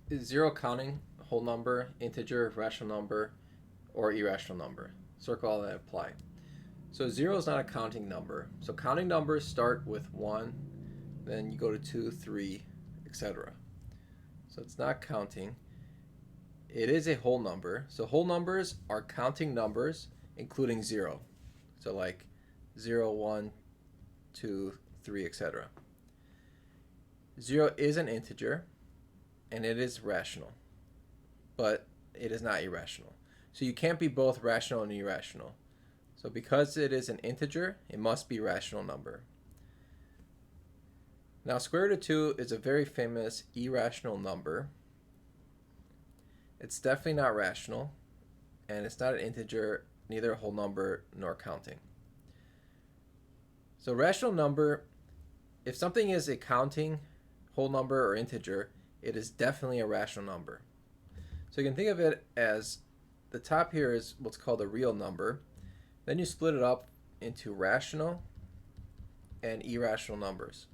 Is zero counting, whole number, integer, rational number, or irrational number? Circle all that apply. So zero is not a counting number. So counting numbers start with 1, then you go to 2, 3, etc. So it's not counting. It is a whole number. So whole numbers are counting numbers including 0. So like 0, 1, 2, 3, etc. 0 is an integer and it is rational, but it is not irrational. So you can't be both rational and irrational. So because it is an integer, it must be a rational number. Now square root of 2 is a very famous irrational number. It's definitely not rational, and it's not an integer, neither a whole number nor counting. So rational number, if something is a counting, whole number, or integer, it is definitely a rational number. So you can think of it as the top here is what's called a real number. Then you split it up into rational and irrational numbers.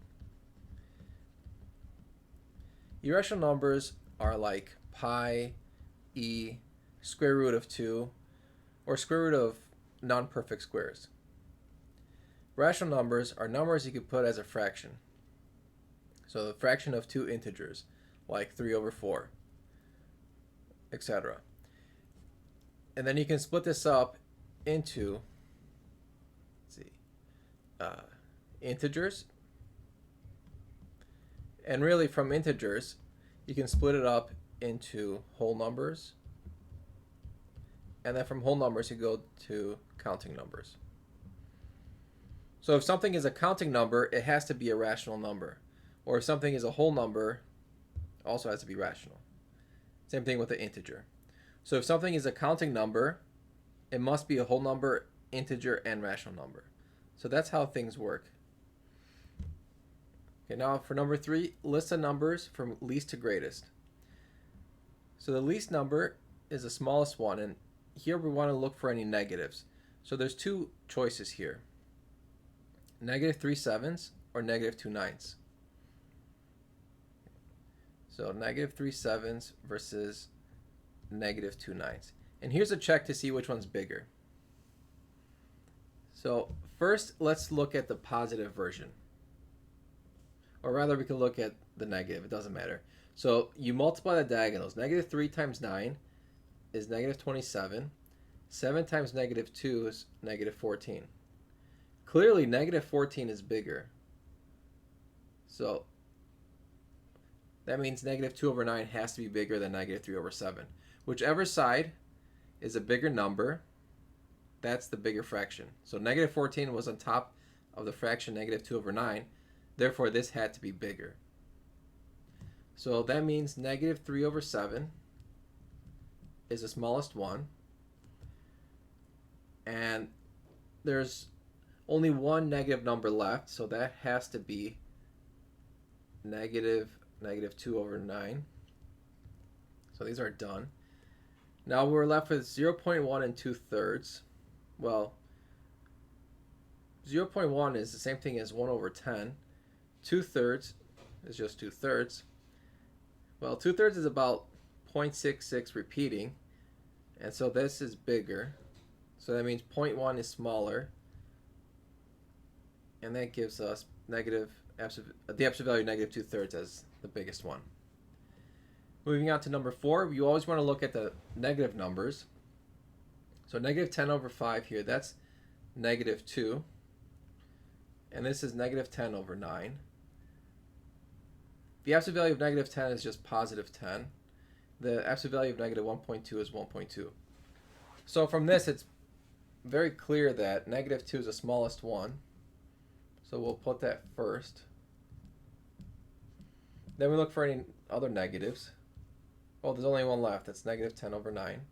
Irrational numbers are like pi, e, square root of 2, or square root of non-perfect squares. Rational numbers are numbers you could put as a fraction. So the fraction of two integers, like 3 over 4, etc. And then you can split this up into integers. And really from integers, you can split it up into whole numbers. And then from whole numbers, you go to counting numbers. So if something is a counting number, it has to be a rational number. Or if something is a whole number, it also has to be rational. Same thing with an integer. So if something is a counting number, it must be a whole number, integer, and rational number. So that's how things work. Okay, now for number 3, list the numbers from least to greatest. So the least number is the smallest one, and here we want to look for any negatives. So there's two choices here. Negative 3/7 or negative 2/9. So negative 3/7 versus negative 2/9. And here's a check to see which one's bigger. So first, let's look at the positive version. Or rather, we can look at the negative. It doesn't matter. So you multiply the diagonals. Negative 3 times 9 is negative 27. 7 times negative 2 is negative 14. Clearly, negative 14 is bigger. So that means negative 2 over 9 has to be bigger than negative 3 over 7. Whichever side is a bigger number, that's the bigger fraction. So negative 14 was on top of the fraction negative 2 over 9. Therefore, this had to be bigger. So that means negative 3 over 7 is the smallest one. And there's only one negative number left, so that has to be negative 2 over 9. So these are done. Now we're left with 0.1 and 2/3. Well, 0.1 is the same thing as 1 over 10. 2/3 is just 2/3. Well, 2/3 is about 0.66 repeating, and so this is bigger. So that means 0.1 is smaller, and that gives us the absolute value negative 2/3 as the biggest one. Moving on to number 4, you always want to look at the negative numbers. So negative 10 over 5 here, that's negative 2. And this is negative 10 over 9. The absolute value of negative 10 is just positive 10. The absolute value of negative 1.2 is 1.2. So from this, it's very clear that negative 2 is the smallest one. So we'll put that first. Then we look for any other negatives. Well, there's only one left. That's negative 10 over 9.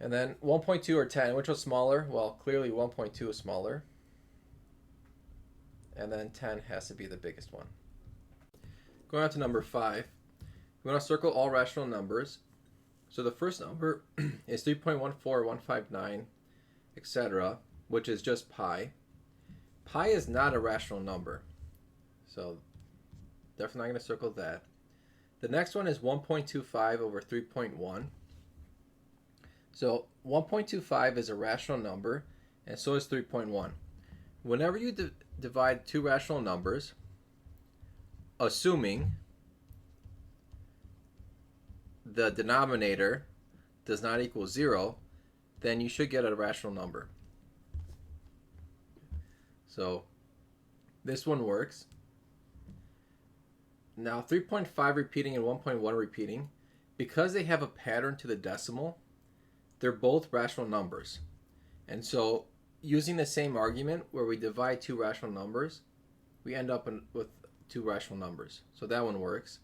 And then 1.2 or 10, which was smaller? Well, clearly 1.2 is smaller. And then 10 has to be the biggest one. Going on to number 5, we want to circle all rational numbers. So the first number is 3.14159, etc., which is just pi. pi is not a rational number. So definitely not going to circle that. The next one is 1.25 over 3.1. So 1.25 is a rational number, and so is 3.1. Whenever you divide two rational numbers, assuming the denominator does not equal 0, then you should get a rational number. So this one works. Now 3.5 repeating and 1.1 repeating, because they have a pattern to the decimal, they're both rational numbers. And so using the same argument where we divide two rational numbers, we end up with two rational numbers. So that one works.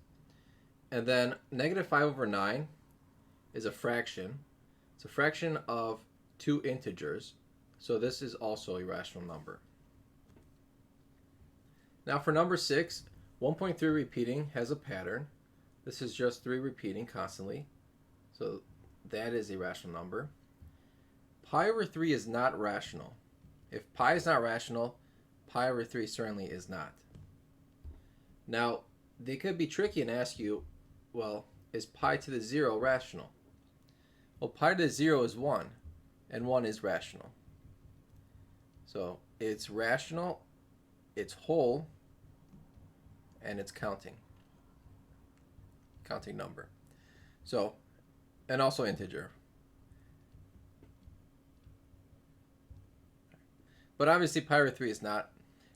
And then negative 5 over 9 is a fraction. It's a fraction of two integers. So this is also a rational number. Now for number 6, 1.3 repeating has a pattern. This is just 3 repeating constantly. So that is a rational number. Pi over 3 is not rational. If pi is not rational, pi over 3 certainly is not. Now, they could be tricky and ask you, well, is pi to the 0 rational? Well, pi to the 0 is 1, and 1 is rational. So it's rational, it's whole, and it's counting number. So, and also integer. But obviously pi over 3 is not.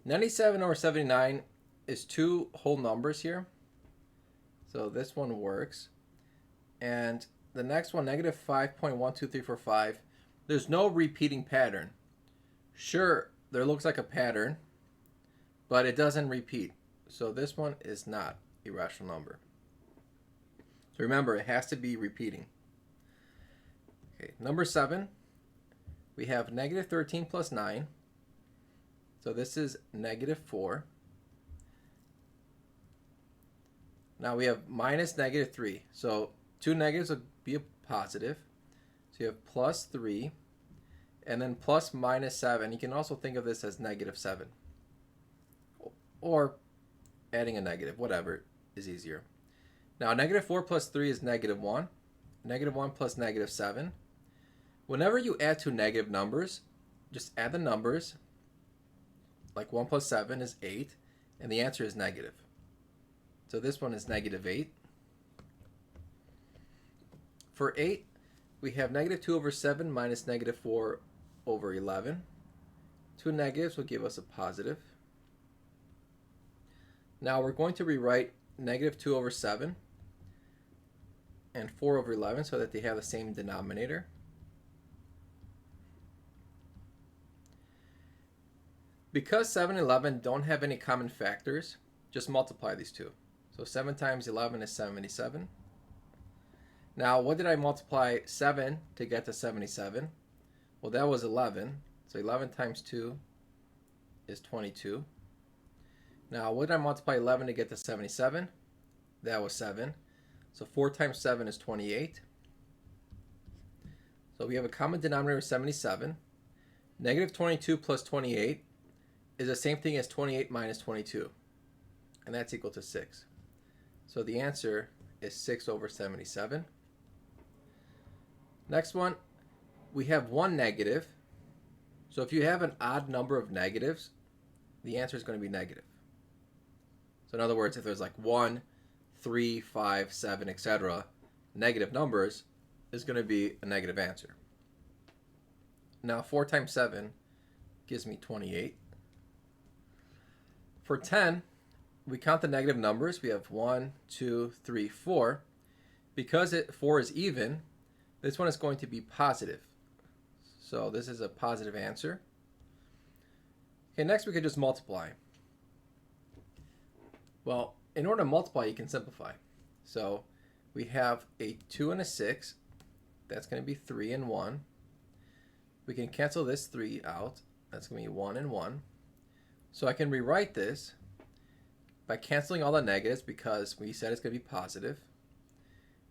97 over 79 is two whole numbers here. So this one works. And the next one, negative 5.12345, there's no repeating pattern. Sure, there looks like a pattern, but it doesn't repeat. So this one is not a rational number. So remember, it has to be repeating. Okay, number 7, we have negative 13 plus 9. So this is negative 4. Now we have minus negative 3. So two negatives would be a positive. So you have plus 3. And then plus minus 7. You can also think of this as negative 7. Or adding a negative, whatever is easier. Now negative 4 plus 3 is negative 1. Negative 1 plus negative 7. Whenever you add two negative numbers, just add the numbers. Like 1 plus 7 is 8, and the answer is negative. So this one is negative 8. For 8, we have negative 2 over 7 minus negative 4 over 11. Two negatives will give us a positive. Now we're going to rewrite negative 2 over 7 and 4 over 11 so that they have the same denominator. Because 7 and 11 don't have any common factors, just multiply these two. So 7 times 11 is 77. Now, what did I multiply 7 to get to 77? Well, that was 11. So 11 times 2 is 22. Now, what did I multiply 11 to get to 77? That was 7. So 4 times 7 is 28. So we have a common denominator of 77. Negative 22 plus 28 is the same thing as 28 minus 22. And that's equal to 6. So the answer is 6 over 77. Next one, we have one negative. So if you have an odd number of negatives, the answer is going to be negative. So in other words, if there's like 1, 3, 5, 7, etc., negative numbers is going to be a negative answer. Now 4 times 7 gives me 28. For 10, we count the negative numbers. We have 1, 2, 3, 4. Because 4 is even, this one is going to be positive. So this is a positive answer. Okay, next we could just multiply. Well, in order to multiply, you can simplify. So we have a 2 and a 6. That's going to be 3 and 1. We can cancel this 3 out. That's going to be 1 and 1. So I can rewrite this by canceling all the negatives because we said it's going to be positive.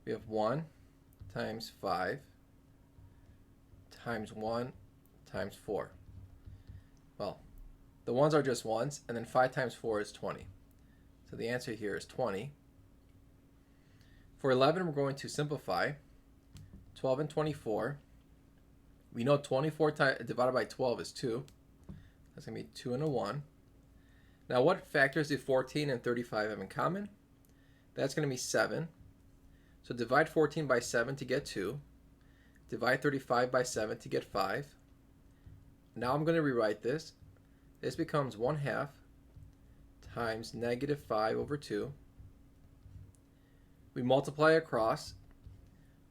We have 1 times 5 times 1 times 4. Well, The ones are just ones, and then 5 times 4 is 20. So the answer here is 20. For 11, we're going to simplify. 12 and 24. We know 24 divided by 12 is 2. That's going to be 2 and a 1. Now, what factors do 14 and 35 have in common? That's going to be 7. So divide 14 by 7 to get 2. Divide 35 by 7 to get 5. Now I'm going to rewrite this. This becomes 1/2 times negative 5 over 2. We multiply across.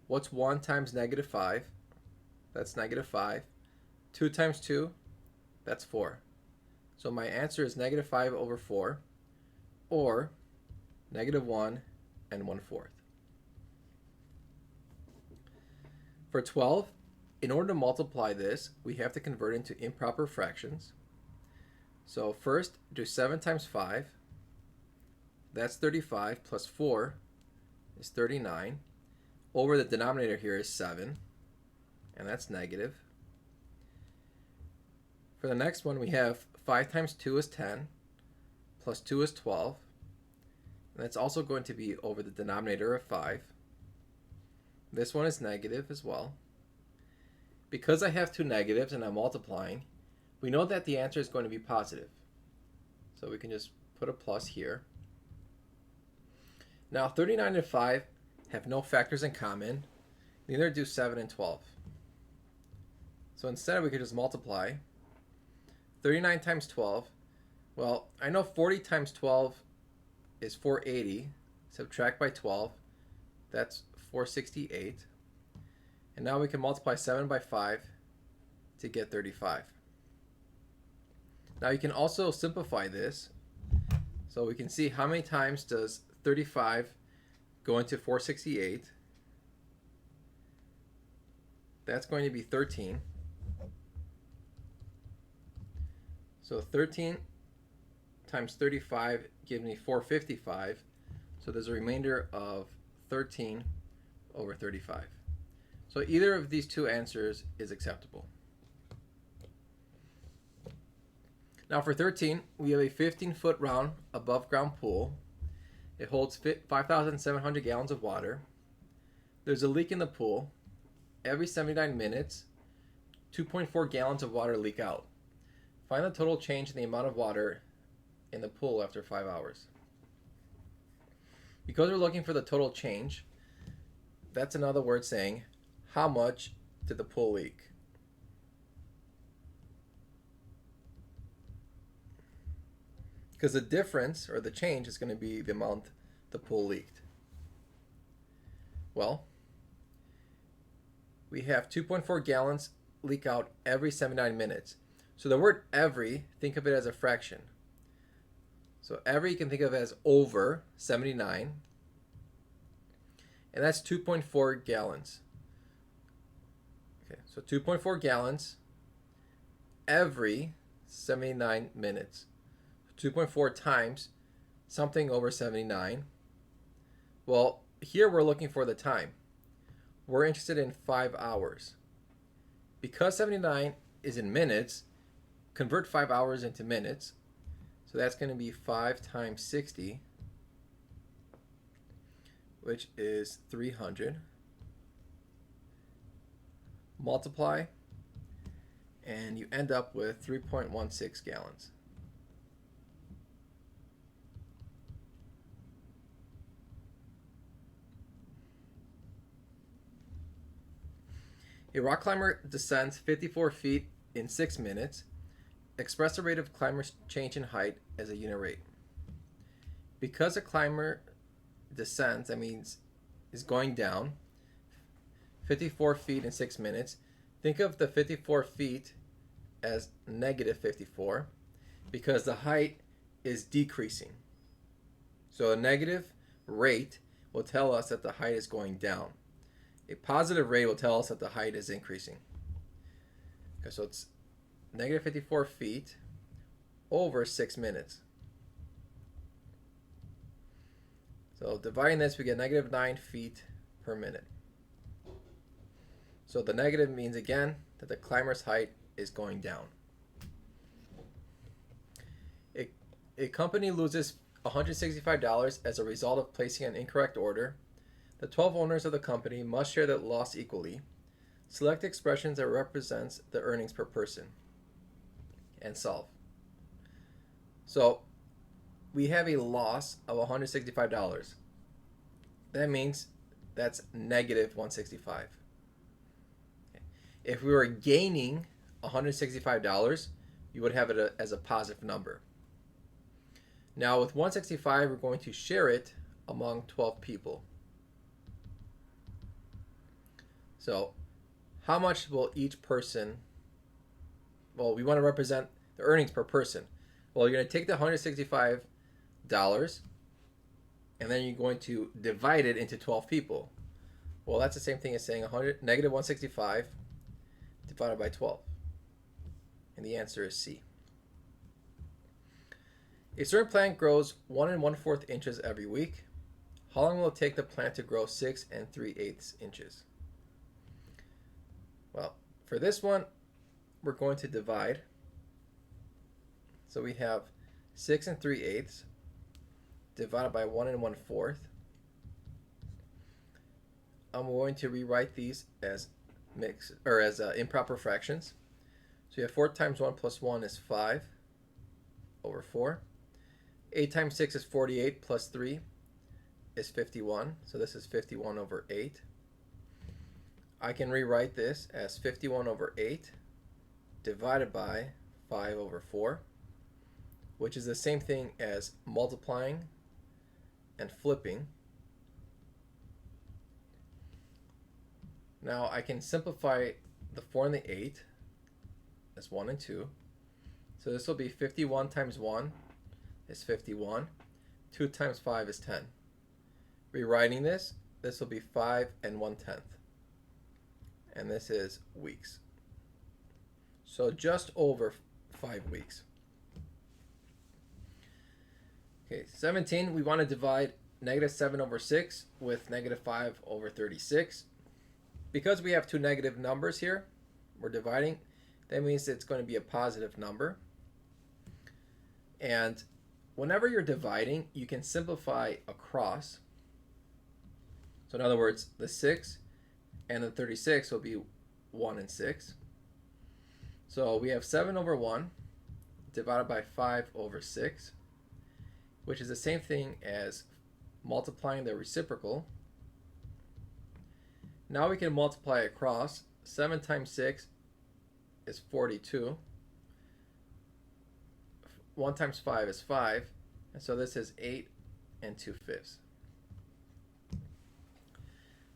What's 1 times negative 5? That's negative 5. 2 times 2? That's 4. So my answer is negative 5 over 4, or negative 1 and 1/4. For 12, in order to multiply this, we have to convert it into improper fractions. So first, do 7 times 5. That's 35, plus 4 is 39. Over the denominator here is 7, and that's negative. For the next one, we have 5 times 2 is 10, plus 2 is 12. And that's also going to be over the denominator of 5. This one is negative as well. Because I have two negatives and I'm multiplying, we know that the answer is going to be positive. So we can just put a plus here. Now 39 and 5 have no factors in common. Neither do 7 and 12. So instead we could just multiply. 39 times 12. Well, I know 40 times 12 is 480. Subtract by 12. That's 468. And now we can multiply 7 by 5 to get 35. Now you can also simplify this. So we can see how many times does 35 go into 468. That's going to be 13. So 13 times 35 gives me 455. So there's a remainder of 13 over 35. So either of these two answers is acceptable. Now for 13, we have a 15-foot round above ground pool. It holds 5,700 gallons of water. There's a leak in the pool. Every 79 minutes, 2.4 gallons of water leak out. Find the total change in the amount of water in the pool after 5 hours. Because we're looking for the total change, that's another word saying, how much did the pool leak? Because the difference, or the change, is going to be the amount the pool leaked. Well, we have 2.4 gallons leak out every 79 minutes. So the word every, think of it as a fraction. So every you can think of as over 79. And that's 2.4 gallons. Okay, so 2.4 gallons every 79 minutes. 2.4 times something over 79. Well, here we're looking for the time. We're interested in 5 hours. Because 79 is in minutes, convert 5 hours into minutes. So that's going to be 5 times 60, which is 300. Multiply, and you end up with 3.16 gallons. A rock climber descends 54 feet in 6 minutes. Express the rate of climber's change in height as a unit rate. Because a climber descends, that means is going down 54 feet in 6 minutes. Think of the 54 feet as negative 54 because the height is decreasing. So a negative rate will tell us that the height is going down. A positive rate will tell us that the height is increasing. Okay, so it's negative 54 feet over 6 minutes. So dividing this, we get negative 9 feet per minute. So the negative means again that the climber's height is going down. a company loses $165 as a result of placing an incorrect order. The 12 owners of the company must share the loss equally. Select expressions that represents the earnings per person and solve. So we have a loss of $165. That means that's negative 165. If we were gaining $165, you would have it as a positive number. Now with 165, we're going to share it among 12 people. So how much will each person, well, we want to represent the earnings per person. Well, you're going to take the $165 and then you're going to divide it into 12 people. Well, that's the same thing as saying negative 165 divided by 12. And the answer is C. A certain plant grows 1 1/4 inches every week. How long will it take the plant to grow 6 3/8 inches? Well, for this one, we're going to divide. So we have 6 3/8 divided by 1 1/4. I'm going to rewrite these as improper fractions. So you have 4 times 1 plus 1 is 5 over 4. 8 times 6 is 48 plus 3 is 51. So this is 51 over 8. I can rewrite this as 51 over 8 divided by 5 over 4, which is the same thing as multiplying and flipping. Now I can simplify the 4 and the 8 as 1 and 2. So this will be 51 times 1 is 51. 2 times 5 is 10. Rewriting this will be 5 1/10. And this is weeks. So just over 5 weeks. Okay, 17, we want to divide negative 7 over 6 with negative 5 over 36. Because we have two negative numbers here, we're dividing, that means it's going to be a positive number. And whenever you're dividing, you can simplify across. So in other words, the 6 and the 36 will be 1 and 6. So we have 7 over 1 divided by 5 over 6, which is the same thing as multiplying the reciprocal. Now we can multiply across. 7 times 6 is 42. 1 times 5 is 5. And so this is 8 2/5.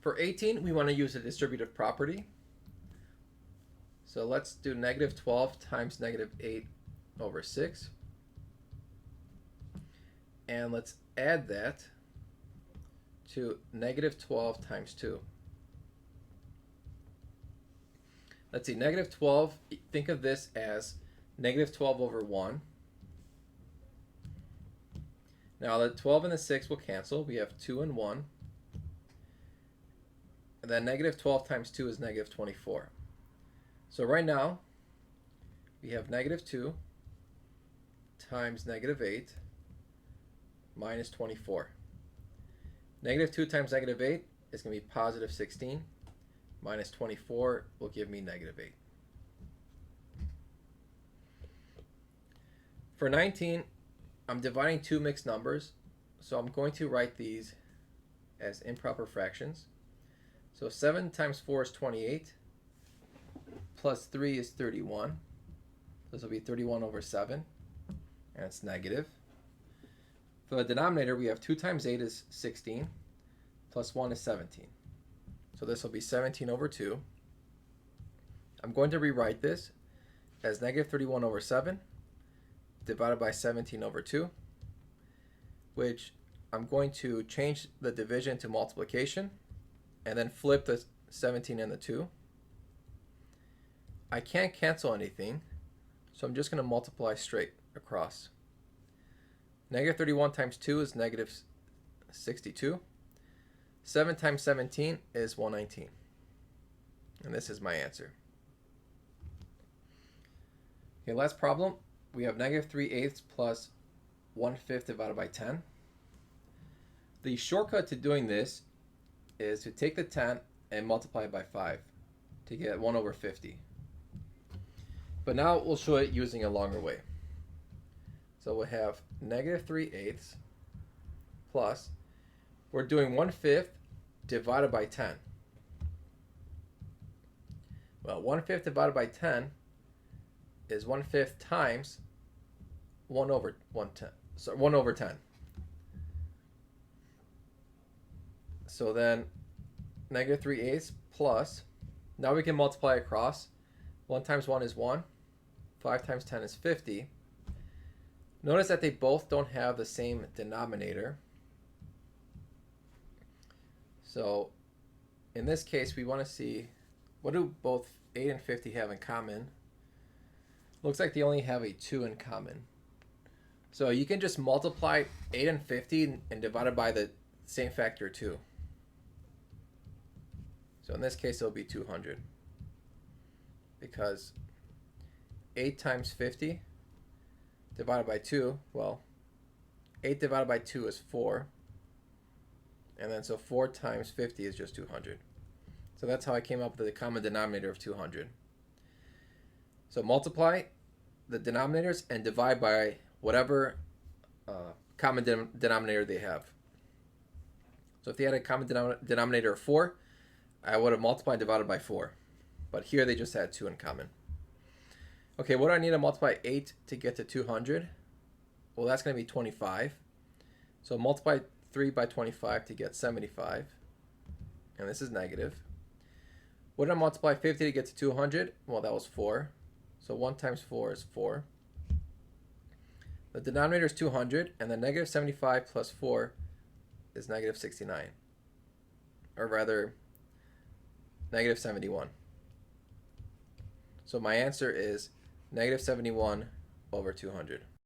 For 18, we want to use a distributive property. So let's do negative 12 times negative 8 over 6. And let's add that to negative 12 times 2. Let's see, negative 12, think of this as negative 12 over 1. Now the 12 and the 6 will cancel. We have 2 and 1. And then negative 12 times 2 is negative 24. So right now, we have negative 2 times negative 8 minus 24. Negative 2 times negative 8 is going to be positive 16. Minus 24 will give me negative 8. For 19, I'm dividing two mixed numbers, so I'm going to write these as improper fractions. So 7 times 4 is 28, plus 3 is 31. This will be 31 over 7, and it's negative. For the denominator, we have 2 times 8 is 16, plus 1 is 17. So this will be 17 over 2. I'm going to rewrite this as negative 31 over 7 divided by 17 over 2, which I'm going to change the division to multiplication and then flip the 17 and the 2. I can't cancel anything, so I'm just going to multiply straight across. Negative 31 times 2 is negative 62. 7 times 17 is 119. And this is my answer. Okay, last problem. We have negative 3/8 plus 1/5 divided by 10. The shortcut to doing this is to take the 10 and multiply it by 5 to get 1/50. But now we'll show it using a longer way. So we'll have -3/8 plus, we're doing 1/5 divided by 10. Well, 1/5 divided by 10 is 1/5 times 1/10. So 1/10. So then -3/8 plus, now we can multiply across. 1 times 1 is 1. 5 times 10 is 50. Notice that they both don't have the same denominator. So in this case, we want to see, what do both 8 and 50 have in common? Looks like they only have a 2 in common. So you can just multiply 8 and 50 and divide it by the same factor 2. So in this case, it'll be 200. Because 8 times 50 divided by 2, well, 8 divided by 2 is 4. And then so 4 times 50 is just 200. So that's how I came up with the common denominator of 200. So multiply the denominators and divide by whatever common denominator they have. So if they had a common denominator of 4, I would have multiplied and divided by 4. But here they just had 2 in common. Okay, what do I need to multiply 8 to get to 200? Well, that's going to be 25. So multiply 3 by 25 to get 75. And this is negative. What did I multiply 50 to get to 200? Well, that was 4. So 1 times 4 is 4. The denominator is 200, and then negative 75 plus 4 is negative 69. Or rather, negative 71. So my answer is negative 71/200.